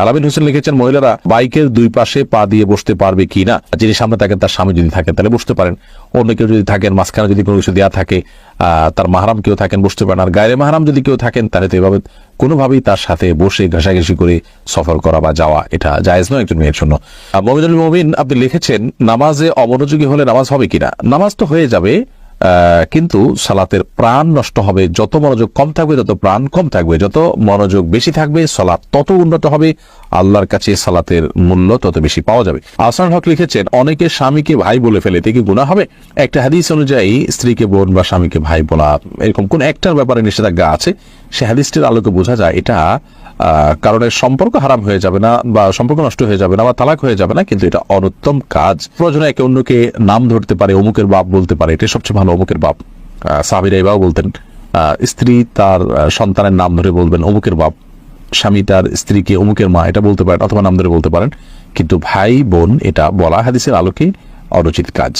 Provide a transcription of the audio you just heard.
আলামিন হোসেন লিখেছেন, মহিলারা বাইকের দুই পাশে পা দিয়ে বসতে পারবে কিনা? যিনি সামনে থাকেন তার স্বামী যদি থাকেন তাহলে বসতে পারেন, অন্য কেউ যদি থাকেন, মাঝখানে যদি কোনো কিছু দেওয়া থাকে, তার মাহরাম কেউ থাকেন বসতে পারেন। আর গায়রে মাহরাম যদি কেউ থাকেন তাহলে তো এভাবে কোনোভাবেই তার সাথে বসে ঘাসাঘাসি করে সফর করা বা যাওয়া এটা জায়েজ নয় একজন মেয়ের জন্য। মমিনুল মুমিন আপনি লিখেছেন, নামাজে অমনোযোগী হলে নামাজ হবে কিনা? নামাজ তো হয়ে যাবে, কিন্তু সালাতের প্রাণ নষ্ট হবে। যত মনোযোগ কম থাকবে তত প্রাণ কম থাকবে, যত মনোযোগ বেশি থাকবে সালাত তত উন্নত হবে, আল্লাহর কাছে সালাতের মূল্য তত বেশি পাওয়া যাবে। আহসানুল হক লিখেছেন, অনেকে স্বামীকে ভাই বলে ফেলে, এতে কি গুনাহ হবে? একটা হাদিস অনুযায়ী স্ত্রীকে বোন বা স্বামীকে ভাই বলা এরকম কোন একটার ব্যাপারে নিষেধাজ্ঞা আছে, সে হাদিসটির আলোকে বোঝা যায় এটা কারণে সম্পর্ক হারাম হয়ে যাবে না বা সম্পর্ক নষ্ট হয়ে যাবে না বা তালাক হয়ে যাবে না, কিন্তু এটা অনুত্তম কাজ। প্রয়োজনে একে অন্যকে নাম ধরতে পারে, অমুকের বাপ বলতে পারে, এটা সবচেয়ে ভালো, অমুকের বাপ। সাহাবীরা এভাবে বলতেন, স্ত্রী তার সন্তানের নাম ধরে বলবেন অমুকের বাপ, স্বামী তার স্ত্রীকে অমুকের মা এটা বলতে পারেন অথবা নাম ধরে বলতে পারেন, কিন্তু ভাই বোন এটা বলা হাদিসের আলোকে অনুচিত কাজ।